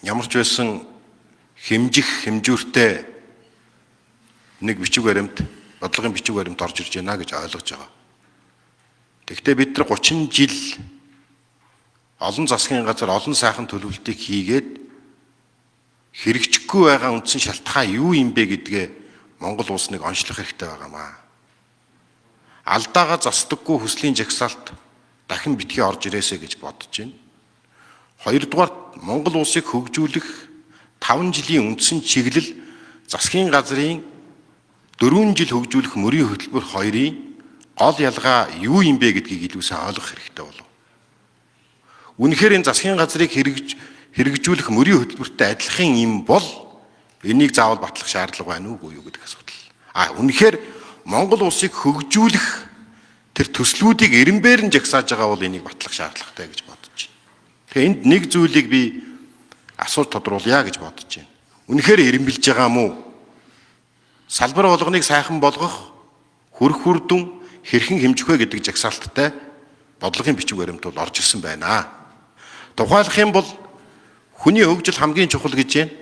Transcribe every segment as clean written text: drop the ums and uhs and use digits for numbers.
ямар ч байсан хэмжүүртэй нэг бичиг баримт, бодлогын бичиг баримт орж ирж байна гэж ойлгож байгаа. Тэгэхдээ бид нар 30 жил олон засгийн газар олон сайхан төлөвлөлтийг хийгээд хэрэгжихгүй байгаа үндсэн шалтгаан юу юм бэ гэдгээ Монгол улс нэг онцлох хэрэгтэй байгаамаа. Алдаагаа засдаггүй хүслийн жагсаалт дахин битгий орж ирээсэ гэж бодож байна. Хоёрдугаар Монгол улсыг хөгжүүлэх 5 жилийн үндсэн чиглэл засгийн газрын 4 жил хөгжүүлэх мөрийн хөтөлбөр хоёрын гол ялгаа юу юм бэ гэдгийг илүү сайн ойлгох хэрэгтэй болов. Үнэхээр энэ засгийн газрыг хэрэгжүүлэх мөрийн хөтөлбөртэй адилхан юм бол энийг заавал батлах шаардлага байна уугүй юу гэдэг асуудал. Үнэхээр Монгол улсыг хөгжүүлэх тэр төслүүдийг эренбээр нь жагсааж байгаа бол энийг батлах шаардлагатай гэж бодож байна. Тэгэхээр энд нэг зүйлийг би асуулт тодруулъя гэж бодож байна. Үнэхээр эренбилж байгаа мó? Салбар болгоныг сайхан болгох, хүрх хүрдүн хэрхэн хэмжих вэ гэдэг жагсаалттай бодлогын бичиг баримт бол орж ирсэн байна. Тухайлах юм бол хүний хөгжил хамгийн чухал гэж байна.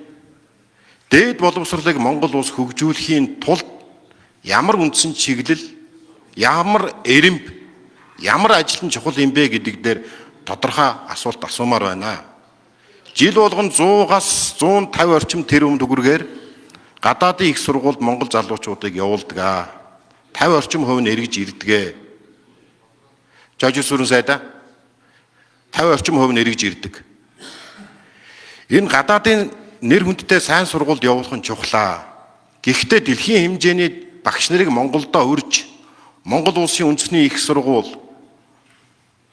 Дээд боловсролыг Монгол улс хөгжүүлэхийн тулд ямар үндсэн чиглэл, ямар эренб, ямар ажил нь чухал юм бэ гэдэг дээр тодорхой асуулт асуумаар байна. Жил болгон 100-аас 150 орчим тэрбум төгрөгээр гадаадын их сургуульд Монгол залуучуудыг явуулдаг. 50 орчим хувь нь эргэж ирдэг. Жожиг сүрэн сайда 50 орчим хувь нь эргэж ирдэг. Энэ гадаадын нэр хүндтэй сайн сургуульд явуулах нь чухлаа. Гэхдээ дэлхийн хэмжээний багш нарыг Монголдо урьж Монгол улсын үндэсний их сургууль,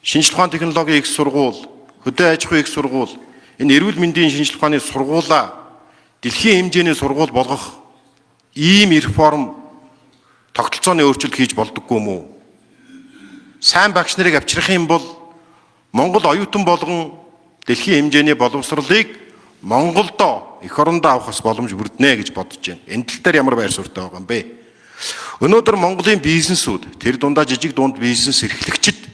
шинжлэх ухааны технологийн их сургууль, хөдөө аж ахуйн их сургууль, энэ эрүүл мэндийн шинжлэх ухааны сургуулаа дэлхийн хэмжээний сургууль болгох ийм реформ тогтолцооны өөрчлөлт хийж болдоггүй мүү? Сайн багш нарыг авчрах юм бол Монгол оюутан болгон дэлхийн хэмжээний боловсролыг Монголдо эх орондоо авахс боломж бүрднэ гэж бодож байна. Энэ тал дээр ямар байр суурьтай байгаа юм бэ? Өнөөдөр Монголын бизнесүүд, тэр дундаа жижиг дунд бизнес эрхлэгчид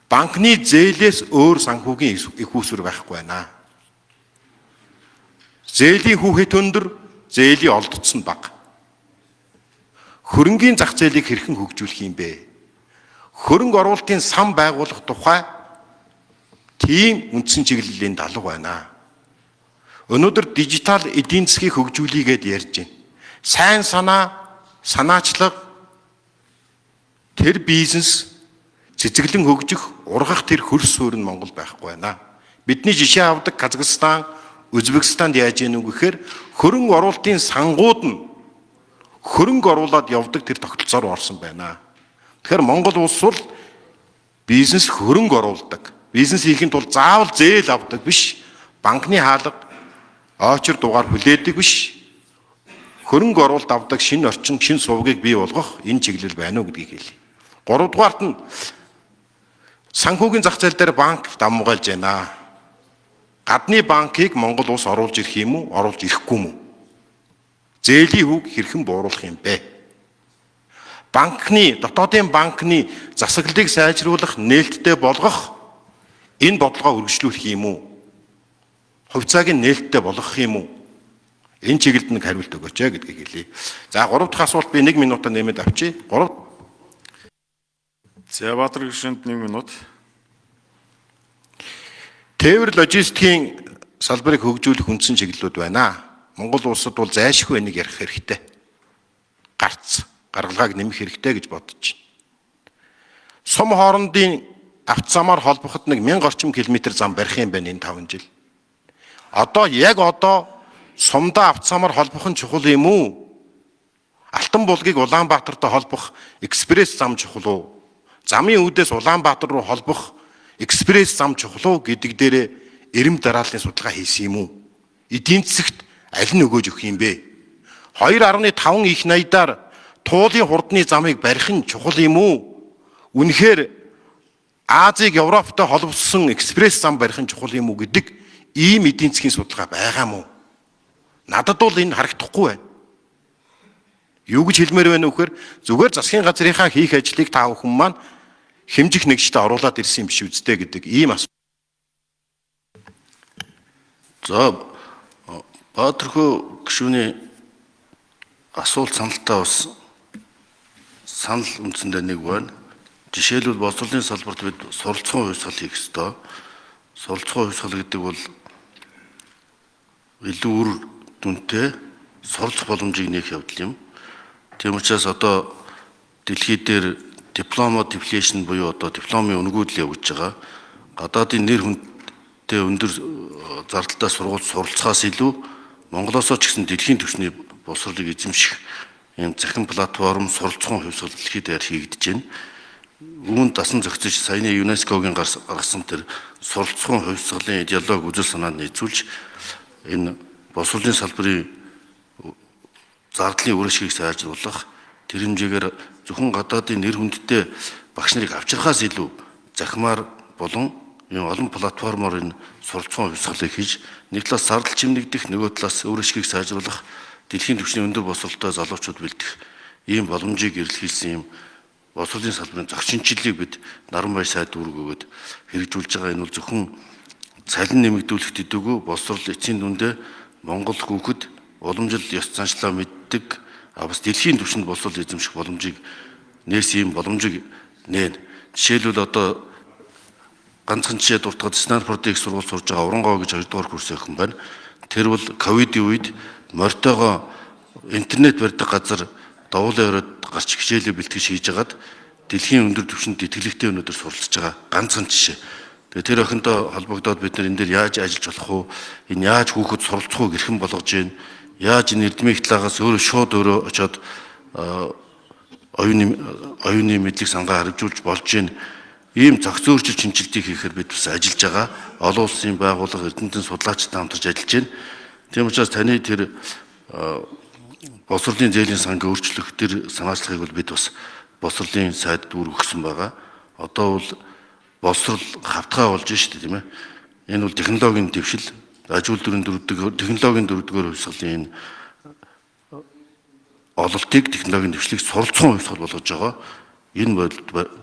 банкны зээлээс өөр санхүүгийн их усүр байхгүй байна. Зээлийн хүүхэд өндөр, зээлийн олдцсон бага. Хөрөнгийн зах зээлийг хэрхэн хөгжүүлэх юм бэ? Хөрөнгө оруулалтын сан байгуулах тухай тийм үндсэн чиглэлийн даалгавар байна. Өнөөдөр дижитал эдийн засгийг хөгжүүлэгээд ярьж байна. Сайн санаачлаг, тэр бизнес цэцэглэн хөгжих, ургах тэр хөрс суурь нь Монгол байхгүй байна. Бидний жишээ авдаг Казахстан, Өзбекстанд яаж яах вэ гэхээр хөрөнгө оруулалтын сангууд нь хөрөнгө оруулаад явдаг тэр тогтолцоор орсон байна. Тэгэхээр Монгол улс бол бизнес хөрөнгө оруулдаг. Бизнес хийхин тулд заавал зээл авдаг биш. Банкны хаалга, очир дугаар хүлээдэг биш. Хөрөнгө оруулалт авдаг шинэ орчин, шинэ сувгийг бий болгох энэ чиглэл байна уу гэдгийг хэлье. 3 дугаарт нь санхүүгийн зах зээл дээр банк давмгайлж байна. Гадны банкыг Монгол улс оруулж ирэх юм уу, оруулж ирэхгүй юм уу? Зээлийн хүүг хэрхэн бууруулах юм бэ? Дотоодын банкны засаглалыг сайжруулах, нээлттэй болгох энэ бодлогоо үргэлжлүүлэх юм уу? Хувьцааг нь нээлттэй болгох юм уу? Энэ чиглэлд нэг хариулт өгөөч гэдгийг хэлье. За 3 дахь асуулт би 1 минутаар нэмээд авчи. Зэбатар гишүүнд 1 минут. Тээвэр логистикийн салбарыг хөгжүүлэх үндсэн чиглэлүүд байна. Монгол улсад бол зайлшгүй энийг ярих хэрэгтэй. Гаргалгааг нэмэх хэрэгтэй гэж бодож байна. Сум хоорондын автозамаар холбоход 1000 орчим километр зам барих юм байна энэ 5 жил. Одоо сумдаа автозамаар холбох нь чухал юм уу? Алтан булгийг Улаанбаатартай холбох экспресс зам чухал уу? Замын үүдээс Улаанбаатар руу холбох экспресс зам чухал уу гэдэг дээрээ эрэм дарааллын судалгаа хийсэн юм уу? Эдийн засагт аль нь өгөөж өгөх юм бэ? 2.5 их найдаар туулын хурдны замыг барих нь чухал юм уу? Үнэхээр Азийг Европтой холбосон экспресс зам барих нь чухал юм уу гэдэг ийм эдийн засгийн судалгаа байгаа мó? Надад бол энэ харагдахгүй байна. Юу гэж хэлмээр байна вэ гэхээр зүгээр засгийн газрынхаа хийх ажлыг та бүхэн маань хэмжих нэгжтэй оруулаад ирсэн юм биш үсттэй гэдэг ийм асуулт. За Баатархуу гишүүний асуулт саналтаа бас санал үндсэндээ нэг байна. Жишээлбэл боловсролын салбарт бид суралцсан хувьсгал хийх ёстой. Суралцсан хувьсгал гэдэг бол илүү үр дүнтэй суралцах боломжийг нээх явдал юм. Тийм учраас одоо дэлхий дээр диплома deflation буюу одоо дипломын өнгөөдөл явж байгаа. Гадаадын нэр хүндтэй өндөр зардалтай сургууль суралцахаас илүү Монголоос ч гэсэн дэлхийн түвшний боловсролыг эзэмших ийм захин платформ суралцсан хувьсгал дэлхийд даяар хийгдэж байна. Үүнд дасан зохицож саяны ЮНЕСКОгийн гаргасан тэр суралцсан хувьсгалын идеологи үзэл санаанд нийцүүлж энэ боловсролын салбарын зардлын үргэлжлэхийг сайжруулах тэр хэмжээгээр зөвхөн гадаадын нэр хүндтэй багш нарыг авчрахаас илүү захимаар болон ийм олон платформоор энэ суралцсан хувьсгалыг хийж нэг талаас зардал чимнэгдэх, нөгөө талаас өөрчлөлтийг сайжруулах, дэлхийн түвшний өндөр боловсролтой залуучууд бэлдэх ийм боломжийг эрэлхийлсэн ийм боловсролын салбарын зохицончлалыг бид Наранбаяр сайд дүүрэг өгөөд хэрэгжүүлж байгаа. Энэ бол зөвхөн цалин нэмэгдүүлэх төдийгүй боловсрол эцсийн дүндээ Монгол хүүхэд уламжлал ёс заншлаа мэддэг, бас дэлхийн түвшинд боловсрол эзэмших боломжийг нээс ийм боломжийг нээн. Жишээлбэл одоо ганцхан жишээ дуртахад Станфордын их сургууль сурж байгаа Урангоо гэж 2 дугаар курсын охин байна. Тэр бол ковидын үед морьтойгоо интернет барьдаг газар довоолоо өрөөд гарч хичээлээ бэлтгэж хийж агаад дэлхийн өндөр түвшинд итгэлэгтэй өнөдөр суралцж байгаа ганцхан жишээ. Тэгээ тэр охинтой холбогдоод бид нар энэ дээр яаж ажиллаж болох вэ? Энэ яаж хүүхэд суралцах уу гэрхэн болгож гин? Яаж энэ эрдмийн ихтлагаас өөрөө очоод оюуны мэдлэг сангаа харьжуулж болж гин? Ийм зохиц өөрчил шинжилтийг хийхээр бид бас ажиллаж байгаа. Олон улсын байгууллага эрдэмтэн судлаачтай хамтарч ажиллаж байна. Тийм учраас таны тэр боловсролын зээлийн сангийн өөрчлөх тэр санаачлалыг бол бид бас боловсролын сайд дүүрэг өгсөн байгаа. Одоо бол боловсрол хавтгай болж шүү дээ, тийм ээ. Энэ бол технологийн дэвшил, аж үйлдвэрийн технологийн дөрөвдүгээр хувьсгалын энэ ололтыг технологийн дэвшлийг суралцсан хувьсгал болгож байгаа. Энэ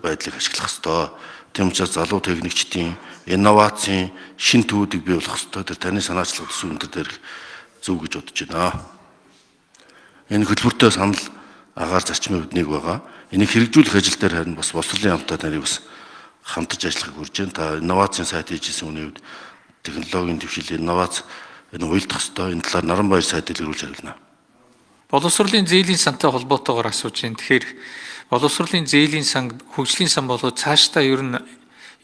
байдлыг ашиглах ёстой. Тийм учраас залуу техникчдийн инновацийн шин төвүүдийг бий болгох ёстой. Тэр таны санаачлал төсөв өндөр дээр зөв гэж бодож байна. Энэ хөтөлбөртэй санал агаар зарчмын үүднийг байгаа. Энийг хэрэгжүүлэх ажил дээр харин бас боловсролын хамтаа нарыг бас хамтарч ажиллахыг хүрж байна. Та инновацийн сайд хийжсэн үний үед технологийн дэвшил инновац энэ уйлдах ёстой. Энэ талаар Наранбаяр сайд дэлгэрүүлж хариулна. Боловсролын зээлийн сантай холбоотойгоор асууж байна. Тэгэхээр боловсролын зээлийн сан, хөгжлийн сан болоод цаашдаа ер нь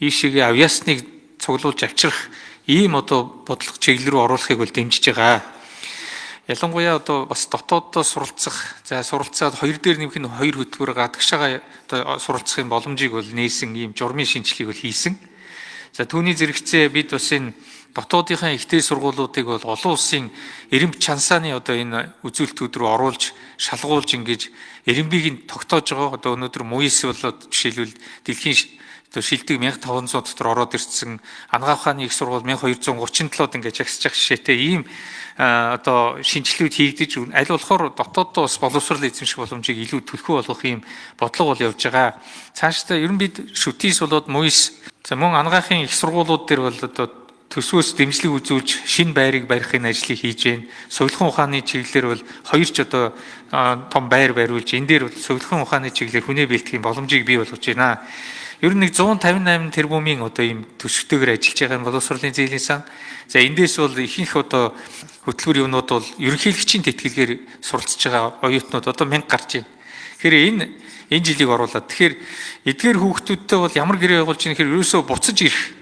ийшээгээ авьяасныг цуглуулж авчрах ийм одоо бодлого чиглэл рүү оруулахыг бол дэмжиж байгаа. Ялангуяа одоо бас дотооддоо суралцах, суралцаад хоёр дээр нэмэх нь хоёр хөтөлбөр гадагшаага одоо суралцахын боломжийг бол нээсэн ийм журмын шинжилгээг бол хийсэн. За түүний зэрэгцээ бид бас энэ дотоодынхаа ихтэй сургуулиудыг бол олон улсын эренб чансааны одоо энэ үзүүлэлтүүд рүү оруулж, шалгуулж ингэж эренбийг тогтоож байгаа. Одоо өнөөдөр МУИС болоод жишээлбэл дэлхийн одоо шилдэг 1500 дотор ороод ирсэн, Анагаах ухааны их сургууль 1237-д ингэж агсаж явах жишээтэй ийм одоо шинжилгүүд хийгдэж аль болохоор дотооддоо бас боловсрол эзэмших боломжийг илүү төлхөө болгох ийм бодлого бол явж байгаа. Цаашдаа ер нь бид шүтээс болоод МУИС за мөн Анагаахын их сургуулиуд дээр бол одоо төсвөөс дэмжлэг үзүүлж шинэ байрыг барихын ажлыг хийж байна. Сувилхан ухааны чиглэлээр бол хоёр ч одоо том байр бариулж энэ дээр бол сувилхан ухааны чиглэлээр хүнээ бэлтгэхийн боломжийг бий болгож байна. Ер нь 158 тэрбумын одоо ийм төсөвтэйгээр ажиллаж байгаа боловсролын зээлийн сан. За эндээс бол ихэнх одоо хөтөлбөр юмнууд бол ерөнхийлөгчийн тэтгэлгээр суралцж байгаа оюутнууд одоо 1000 гарч байна. Тэгэхээр энэ жилийг оруулаад тэгэхээр эдгээр хүүхдүүдтэй бол ямар гэрээ байгуулж ийм хэрэг ерөөсөө буцаж ирэх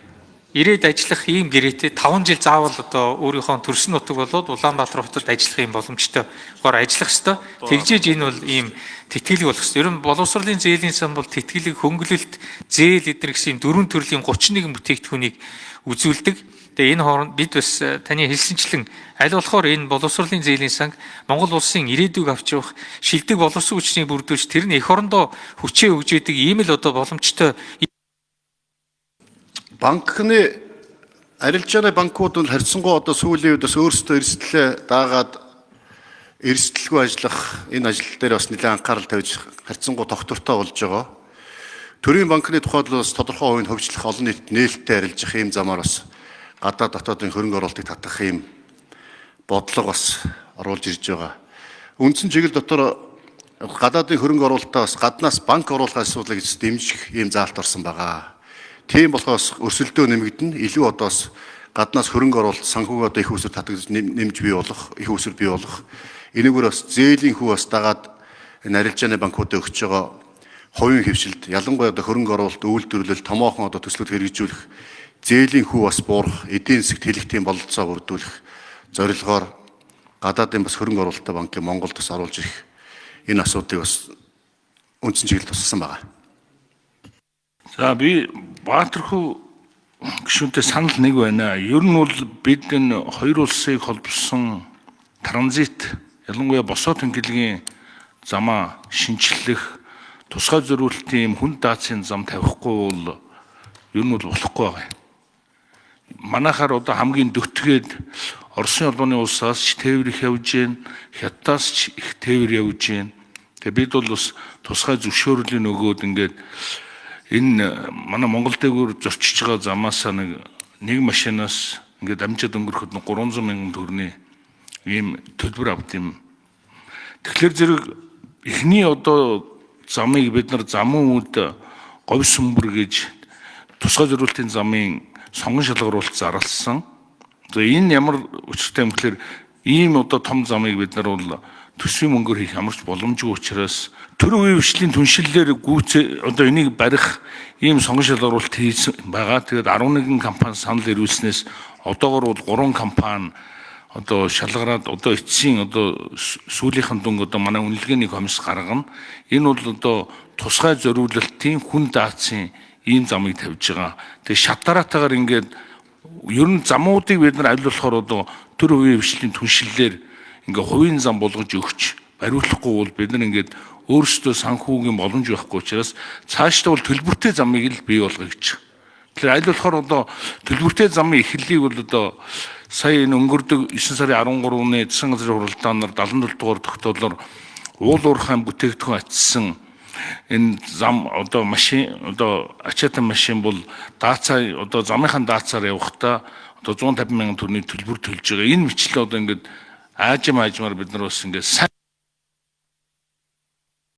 ирээд ажиллах ийм гэрээтэй 5 жил заавал одоо өөрийнхөө төрсөн нутаг болоод Улаанбаатар хотод ажиллах юм боломжтой гоор ажиллах ёстой. Тэгжээж энэ бол ийм тэтгэлэг болох ёстой. Ер нь боловсролын зээлийн сан бол тэтгэлэг, хөнгөлөлт, зээл эдгээр гэсэн 4 төрлийн 31 бүтээгдэхүүнийг үзүүлдэг. Тэгээ энэ хооронд бид бас таны хэлсэнчлэн аль болохоор энэ боловсролын зээлийн санг Монгол улсын ирээдүйг авч явах шилдэг боловсон хүчний бүрдүүлж тэр нь эх орондоо хүчээ өгж идэг ийм л одоо боломжтой. Банкны арилжааны банкуд бол харьцангуй одоо сүүлийн үед бас өөрсдөө эрсдлээ даагаад эрсдэлгүй ажиллах энэ ажил дээр бас нэлээд анхаарал тавьж харьцангуй тогтвортой болж байгаа. Төрийн банкны тухайд бас тодорхой хувийн хөгжлөх олон нийтэд нээлттэй арилжах ийм замаар бас гадаад дотоодын хөрөнгө оруулалтыг татах юм бодлого бас оруулж ирж байгаа. Үндсэн чиглэл дотор гадаадын хөрөнгө оруулалтаас гаднаас банк оруулах асуудлыг дэмжих ийм заалт орсон байгаа. Тийм болохоос өрсөлдөө нэмэгдэн илүү одоос гаднаас хөрөнгө оруулалт санхүүг одоо их усүр татагдж нэмж бий болох, их усүр бий болох. Энэгээр бас зээлийн хүү бас дагаад энэ арилжааны банкуудад өгч байгаа хувийн хөвшилд ялангуяа одоо хөрөнгө оруулалт үйлдвэрлэл томоохон одоо төслүүд хэрэгжүүлэх зээлийн хүү бас буурах, эдийн засагт хэлэхтийн бололцоо бүрдүүлэх зорилгоор гадаадын бас хөрөнгө оруулалттай банкыг Монголд бас оруулж ирэх энэ асуудлыг бас үндсэн чиглэлд туссан байгаа. За би Баатархүү гишүүнтэй санал нэг байна. Ер нь бол бид энэ хоёр улсыг холбосон транзит, ялангуяа босоо тэнхилгийн замаа шинчлэх, тусгай зориулалтын хүн даацын зам тавихгүй бол ер нь бол болохгүй байгаа. Манайхаар одоо хамгийн дөхтгээд Оросын улбаны улсаас ч тээвэр их явж гин, Хятадаас ч их тээвэр явж гин. Тэгээ бид бол бас тусгай зөвшөөрлийн өгөөд ингээд энэ манай Монгол дээгүүр зорчиж байгаа замаасаа нэг машинаас ингээд амжаад өнгөрөхөд 300 мянган төгрөгийн ийм төлбөр авд юм. Тэгэхээр зэрэг эхний одоо замыг бид нар замын үед говь сүмбэр гэж тусгай зориулалтын замын сонгон шалгаруулалт зарласан. Тэгээ энэ ямар учиртай юм гэхээр ийм одоо том замыг бид нар бол төсвийн мөнгөөр хийх ямарч боломжгүй учраас төр үеийн хвшлийн түншлэлээр гүйцээ одоо энийг барих ийм сонгон шалгаруулалт хийсэн байгаа. Тэгээд 11 компани санал ирүүлснээс одоогор бол 3 компани одоо шалгараад одоо эцсийн одоо сүүлийнхэн дүнг одоо манай үнэлгээний комисс гаргана. Энэ бол одоо тусгай зориулалтын хүн даацын ийм замыг тавьж байгаа. Тэгээ шат дараатаагаар ингээд ер нь замуудыг бид нар аль болохоор одоо төр үеийн хвшлийн түншлэлээр ингээ хувийн зам болгож өгч бариулахгүй бол бид нар ингээд өөрсдөө санхүүгийн боломж байхгүй учраас цаашдаа бол төлбөртэй замыг л бий болгоё гэж. Тэгэхээр аль болохоор одоо төлбөртэй замын эхлэлийг бол одоо сая энэ өнгөрдөг 9 сарын 13-ны засгийн газрын хуралдаанаар 77 дугаар тогтоолоор уул уурхайн бүтээгдэхүүн ачсан энэ зам одоо машин одоо ачаатан машин бол даацаа одоо замынхаа даацаар явахдаа одоо 150 мянган төгрөгийн төлбөр төлж байгаа. Энэ мэтлээ одоо ингээд аажмаар бид нар бас ингээд